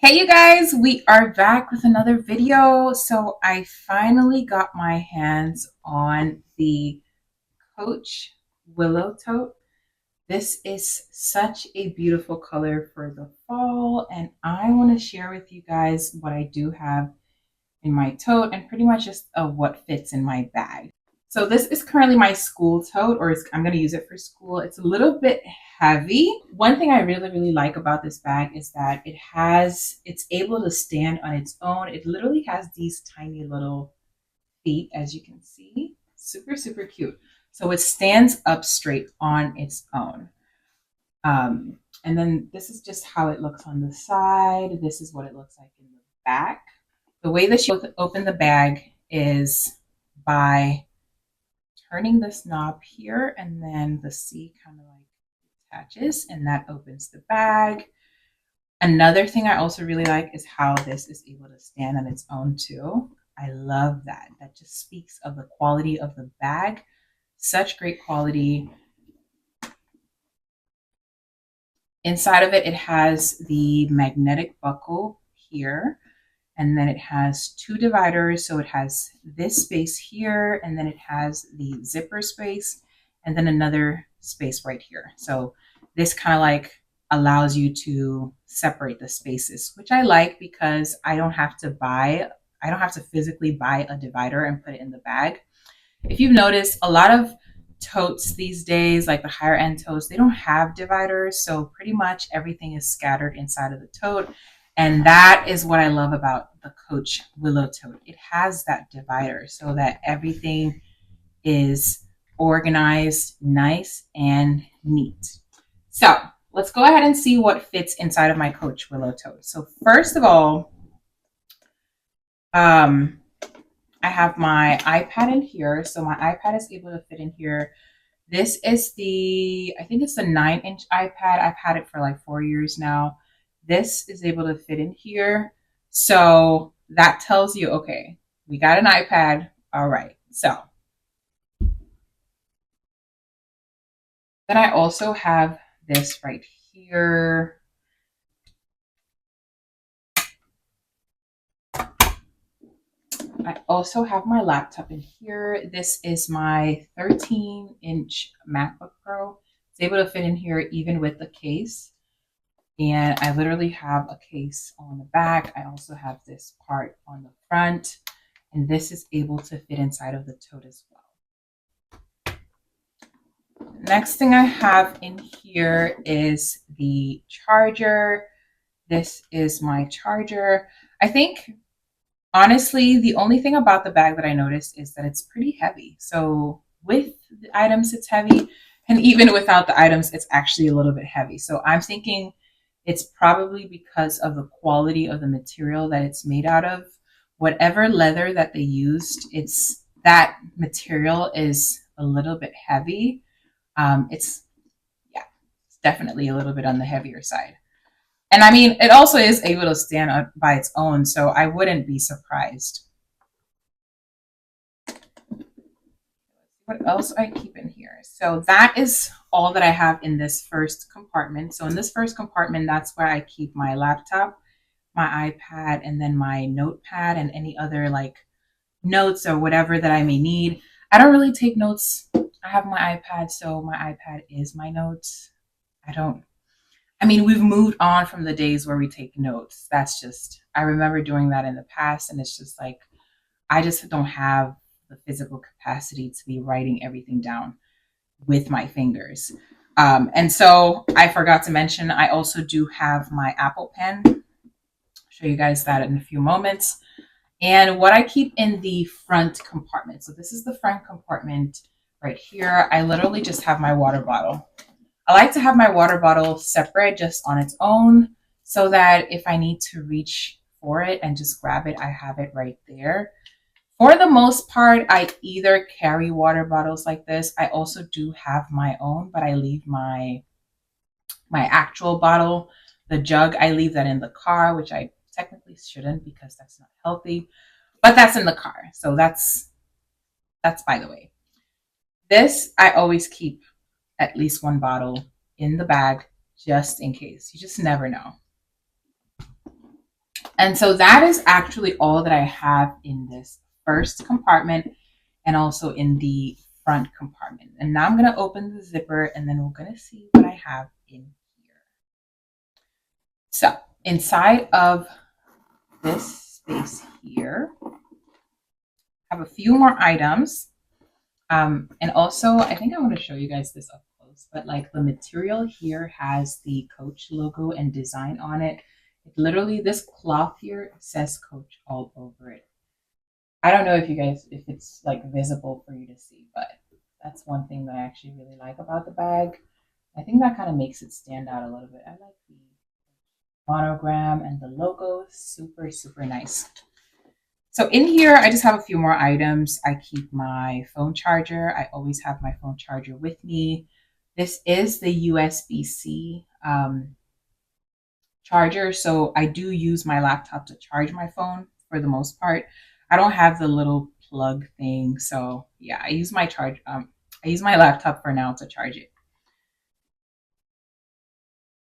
Hey you guys, we are back with another video. So I finally got my hands on the Coach Willow Tote. This is such a beautiful color for the fall, and I want to share with you guys what I do have in my tote and pretty much just what fits in my bag. So this is currently my school tote, or I'm going to use it for school. It's a little bit heavy. One thing I really like about this bag is that it's able to stand on its own. It literally has these tiny little feet, as you can see. Super cute. So it stands up straight on its own. And then this is just how it looks on the side. This is what it looks like in the back. The way that you open the bag is by turning this knob here, and then the C kind of like attaches and that opens the bag. Another thing I also really like is how this is able to stand on its own too. I love that. That just speaks of the quality of the bag. Such great quality. Inside of it, it has the magnetic buckle here. And then it has two dividers. So it has this space here, and then it has the zipper space, and then another space right here. So this kind of like allows you to separate the spaces, which I like because I don't have to physically buy a divider and put it in the bag. If you've noticed, a lot of totes these days, like the higher end totes, they don't have dividers. So pretty much everything is scattered inside of the tote. And that is what I love about the Coach Willow Tote. It has that divider so that everything is organized, nice, and neat. So let's go ahead and see what fits inside of my Coach Willow Tote. So first of all, I have my iPad in here. So my iPad is able to fit in here. This is I think it's the 9-inch iPad. I've had it for like 4 years now. This is able to fit in here. So that tells you, okay, we got an iPad. All right. So then I also have this right here. I also have my laptop in here. This is my 13-inch MacBook Pro. It's able to fit in here even with the case. And I literally have a case on the back. I also have this part on the front. And this is able to fit inside of the tote as well. Next thing I have in here is the charger. This is my charger. I think, honestly, the only thing about the bag that I noticed is that it's pretty heavy. So with the items, it's heavy. And even without the items, it's actually a little bit heavy. So I'm thinking it's probably because of the quality of the material that it's made out of. Whatever leather that they used, that material is a little bit heavy. It's definitely a little bit on the heavier side. And I mean, it also is able to stand up by its own, so I wouldn't be surprised. What else I keep in here? So that is all that I have in this first compartment. So in this first compartment, that's where I keep my laptop, my iPad, and then my notepad and any other like notes or whatever that I may need. I don't really take notes. I have my iPad, so my iPad is my notes. We've moved on from the days where we take notes. I remember doing that in the past, and it's just like, I just don't have the physical capacity to be writing everything down with my fingers. And so I forgot to mention, I also do have my Apple Pen. I'll show you guys that in a few moments. And what I keep in the front compartment. So this is the front compartment right here. I literally just have my water bottle. I like to have my water bottle separate just on its own so that if I need to reach for it and just grab it, I have it right there. For the most part, I either carry water bottles like this. I also do have my own, but I leave my actual bottle, the jug, I leave that in the car, which I technically shouldn't because that's not healthy, but that's in the car. So that's by the way. This, I always keep at least one bottle in the bag just in case. You just never know. And so that is actually all that I have in this first compartment and also in the front compartment. And now I'm going to open the zipper and then we're going to see what I have in here. So inside of this space here, I have a few more items. And also, I think I want to show you guys this up close, but like the material here has the Coach logo and design on it. Literally, this cloth here says Coach all over it. I don't know if it's like visible for you to see, but that's one thing that I actually really like about the bag. I think that kind of makes it stand out a little bit. I like the monogram and the logo, super, super nice. So in here, I just have a few more items. I keep my phone charger. I always have my phone charger with me. This is the USB-C charger. So I do use my laptop to charge my phone for the most part. I don't have the little plug thing. So yeah, I use my laptop for now to charge it.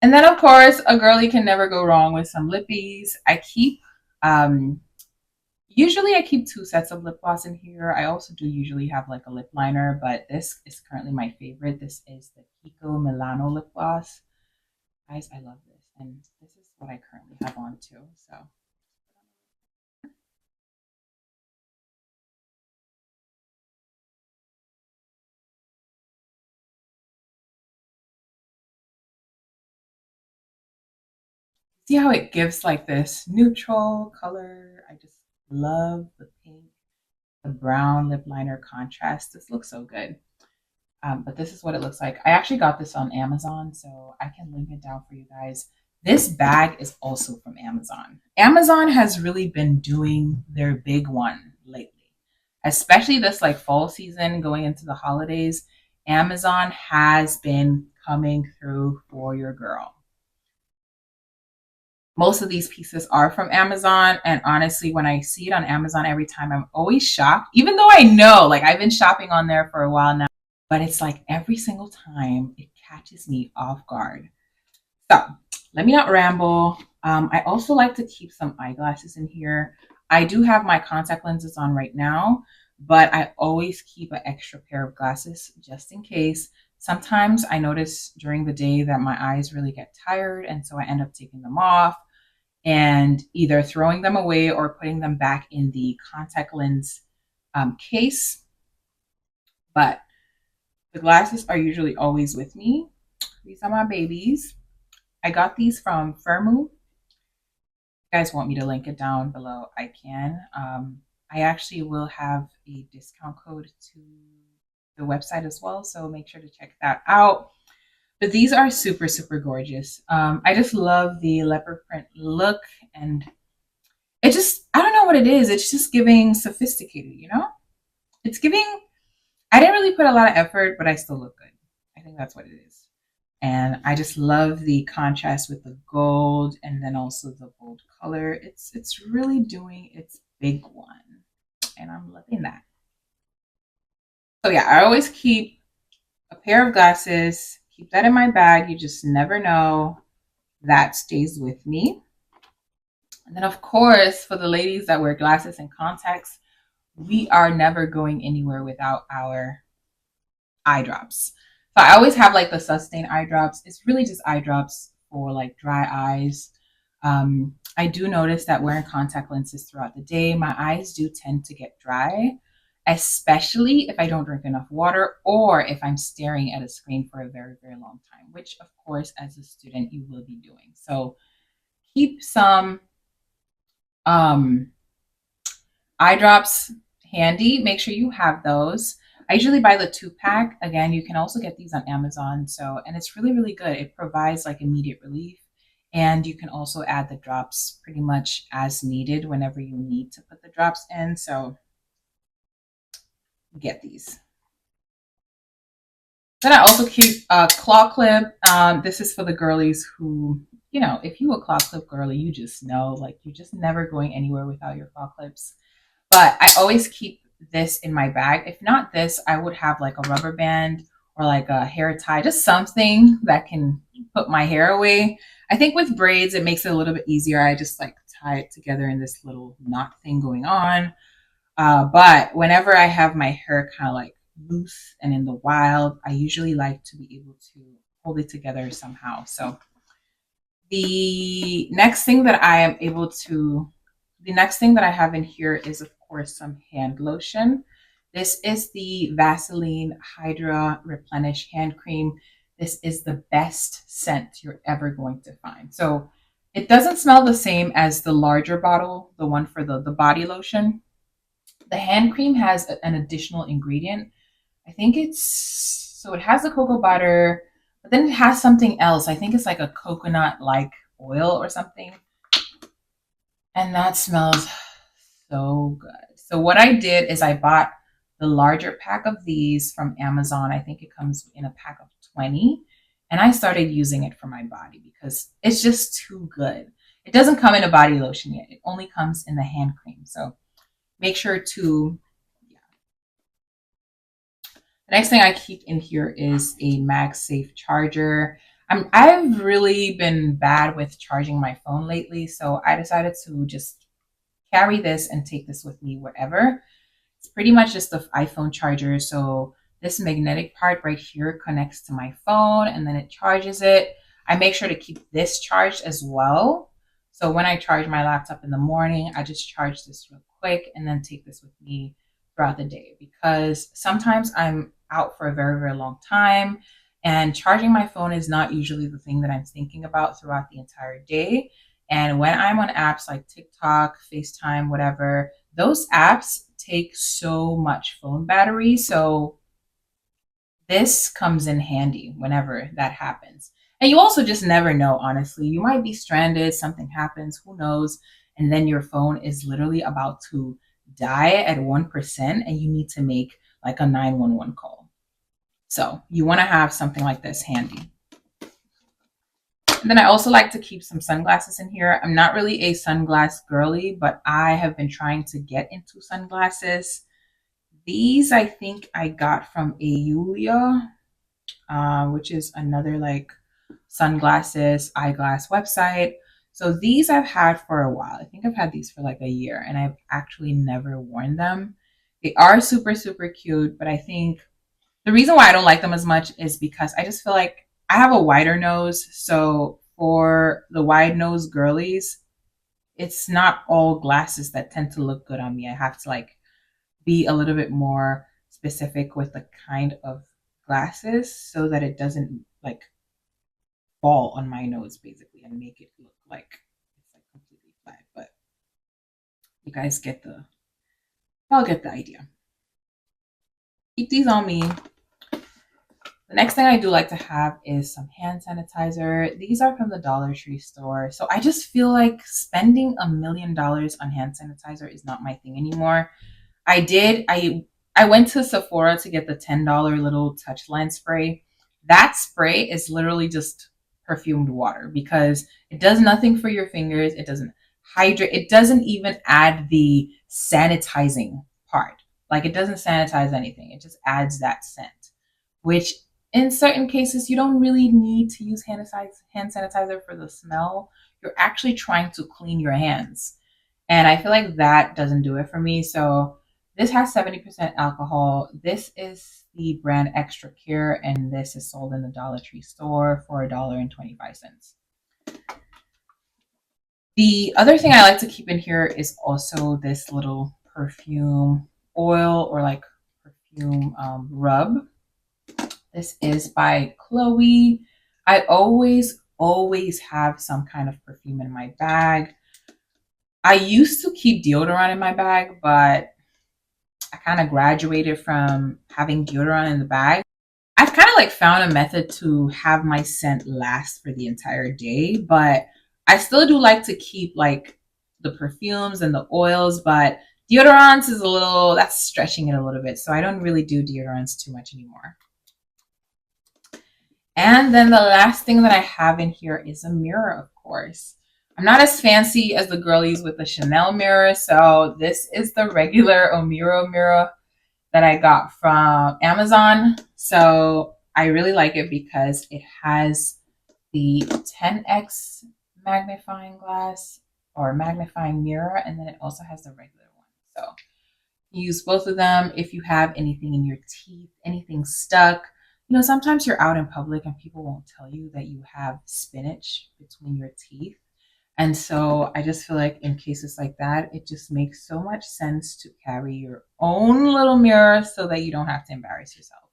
And then of course, a girly can never go wrong with some lippies. Usually I keep 2 sets of lip gloss in here. I also do usually have like a lip liner, but this is currently my favorite. This is the Kiko Milano lip gloss. Guys, I love this. And this is what I currently have on too. So see how it gives like this neutral color. I just love the pink, the brown lip liner contrast. This looks so good. But this is what it looks like. I actually got this on Amazon, so I can link it down for you guys. This bag is also from Amazon. Amazon has really been doing their big one lately, especially this like fall season going into the holidays. Amazon has been coming through for your girl. Most of these pieces are from Amazon. And honestly, when I see it on Amazon every time, I'm always shocked, even though I know, like I've been shopping on there for a while now, but it's like every single time it catches me off guard. So let me not ramble. I also like to keep some eyeglasses in here. I do have my contact lenses on right now, but I always keep an extra pair of glasses just in case. Sometimes I notice during the day that my eyes really get tired, and so I end up taking them off and either throwing them away or putting them back in the contact lens case. But the glasses are usually always with me. These are my babies. I got these from Firmu. If you guys want me to link it down below, I can. I actually will have a discount code to the website as well, so make sure to check that out. But these are super, super gorgeous. I just love the leopard print look, and it just, I don't know what it is. It's just giving sophisticated, you know? It's giving, I didn't really put a lot of effort, but I still look good. I think that's what it is. And I just love the contrast with the gold and then also the gold color. It's really doing its big one. And I'm loving that. So yeah, I always keep a pair of glasses, keep that in my bag. You just never know. That stays with me. And then of course, for the ladies that wear glasses and contacts, we are never going anywhere without our eye drops. So I always have like the Sustain eye drops. It's really just eye drops for like dry eyes. I do notice that wearing contact lenses throughout the day, my eyes do tend to get dry, especially if I don't drink enough water or if I'm staring at a screen for a very, very long time, which of course, as a student, you will be doing. So keep some eye drops handy. Make sure you have those. I usually buy the 2-pack. Again, you can also get these on Amazon. So, and it's really, really good. It provides like immediate relief. And you can also add the drops pretty much as needed whenever you need to put the drops in. So get these. Then I also keep a claw clip. This is for the girlies who, you know, if you a claw clip girly, you just know, like you're just never going anywhere without your claw clips. But I always keep this in my bag. If not this, I would have like a rubber band or like a hair tie, just something that can put my hair away. I think with braids, it makes it a little bit easier. I just like tie it together in this little knot thing going on. But whenever I have my hair kind of like loose and in the wild, I usually like to be able to hold it together somehow. So the next thing that I am able to, the next thing that I have in here is, of course, some hand lotion. This is the Vaseline Hydra Replenish Hand Cream. This is the best scent you're ever going to find. So it doesn't smell the same as the larger bottle, the one for the body lotion. The hand cream has an additional ingredient. I think it's, so it has the cocoa butter, but then it has something else. I think it's like a coconut-like oil or something. And that smells so good. So what I did is I bought the larger pack of these from Amazon. I think it comes in a pack of 20. And I started using it for my body because it's just too good. It doesn't come in a body lotion yet. It only comes in the hand cream. So make sure to, yeah. The next thing I keep in here is a MagSafe charger. I've really been bad with charging my phone lately, so I decided to just carry this and take this with me wherever. It's pretty much just the iPhone charger. So this magnetic part right here connects to my phone and then it charges it. I make sure to keep this charged as well. So when I charge my laptop in the morning, I just charge this real quick and then take this with me throughout the day, because sometimes I'm out for a very, very long time and charging my phone is not usually the thing that I'm thinking about throughout the entire day. And when I'm on apps like TikTok, FaceTime, whatever, those apps take so much phone battery. So this comes in handy whenever that happens. And you also just never know, honestly. You might be stranded, something happens, who knows? And then your phone is literally about to die at 1% and you need to make like a 911 call. So you want to have something like this handy. And then I also like to keep some sunglasses in here. I'm not really a sunglass girly, but I have been trying to get into sunglasses. These I think I got from 𝐒𝐬𝐬, which is another like sunglasses, eyeglass website. So these I've had for a while. I think I've had these for like a year and I've actually never worn them. They are super, super cute, but I think the reason why I don't like them as much is because I just feel like I have a wider nose. So for the wide nose girlies, it's not all glasses that tend to look good on me. I have to like be a little bit more specific with the kind of glasses so that it doesn't like fall on my nose basically and make it look like it's like completely flat. But you guys get y'all get the idea. Keep these on me. The next thing I do like to have is some hand sanitizer. These are from the Dollar Tree store. So I just feel like spending $1 million on hand sanitizer is not my thing anymore. I went to Sephora to get the $10 little Touchline spray. That spray is literally just perfumed water because it does nothing for your fingers. It doesn't hydrate. It doesn't even add the sanitizing part. Like it doesn't sanitize anything. It just adds that scent, which in certain cases, you don't really need to use hand sanitizer for the smell. You're actually trying to clean your hands. And I feel like that doesn't do it for me. So this has 70% alcohol. This is the brand Extra Care, and this is sold in the Dollar Tree store for $1.25. The other thing I like to keep in here is also this little perfume oil or like perfume rub. This is by Chloe. I always have some kind of perfume in my bag. I used to keep deodorant in my bag, but I kind of graduated from having deodorant in the bag. I've kind of like found a method to have my scent last for the entire day, but I still do like to keep like the perfumes and the oils, but deodorants is that's stretching it a little bit. So I don't really do deodorants too much anymore. And then the last thing that I have in here is a mirror, of course. I'm not as fancy as the girlies with the Chanel mirror, so this is the regular Omiro mirror that I got from Amazon. So I really like it because it has the 10x magnifying glass, or magnifying mirror, and then it also has the regular one. So you use both of them if you have anything in your teeth, anything stuck. Sometimes you're out in public and people won't tell you that you have spinach between your teeth. And so I just feel like in cases like that, it just makes so much sense to carry your own little mirror so that you don't have to embarrass yourself.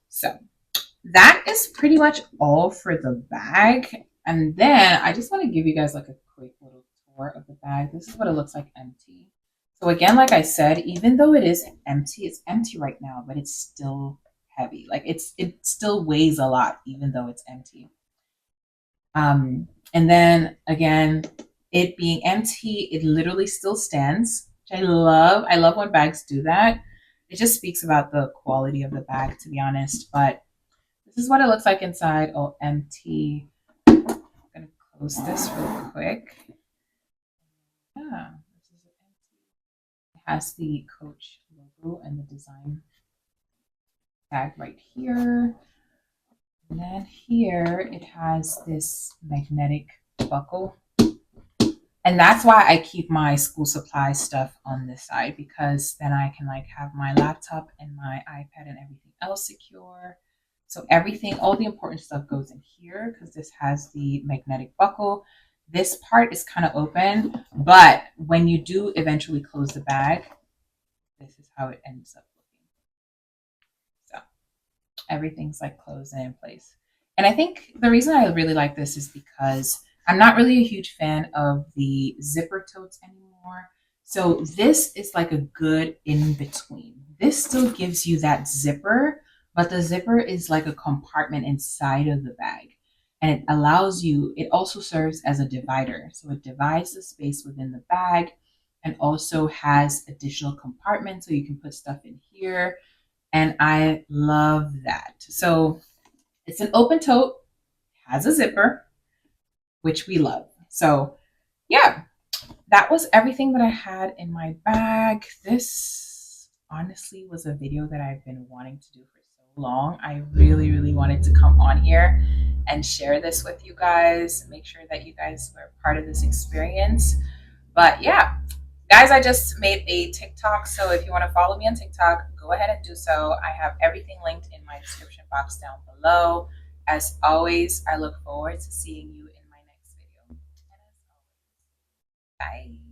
So that is pretty much all for the bag. And then I just want to give you guys like a quick little tour of the bag. This is what it looks like empty. So again, like I said, even though it's empty right now, but it's still heavy. Like it still weighs a lot, even though it's empty. And then again, it being empty, it literally still stands, which I love. I love when bags do that. It just speaks about the quality of the bag, to be honest. But this is what it looks like inside. Oh, empty. I'm gonna close this real quick. Yeah, this is empty. It has the Coach logo and the design tag right here. And then here it has this magnetic buckle. And that's why I keep my school supply stuff on this side, because then I can like have my laptop and my iPad and everything else secure. So everything, all the important stuff goes in here because this has the magnetic buckle. This part is kind of open, but when you do eventually close the bag, this is how it ends up looking. So everything's like closed and in place. And I think the reason I really like this is because I'm not really a huge fan of the zipper totes anymore. So this is like a good in between. This still gives you that zipper, but the zipper is like a compartment inside of the bag. And it allows you, it also serves as a divider. So it divides the space within the bag and also has additional compartments so you can put stuff in here. And I love that. So it's an open tote, has a zipper, which we love. So yeah, that was everything that I had in my bag. This honestly was a video that I've been wanting to do for so long. I really, really wanted to come on here and share this with you guys, make sure that you guys were part of this experience. But yeah, guys, I just made a TikTok. So if you want to follow me on TikTok, go ahead and do so. I have everything linked in my description box down below. As always, I look forward to seeing you in my next video. And as always, bye.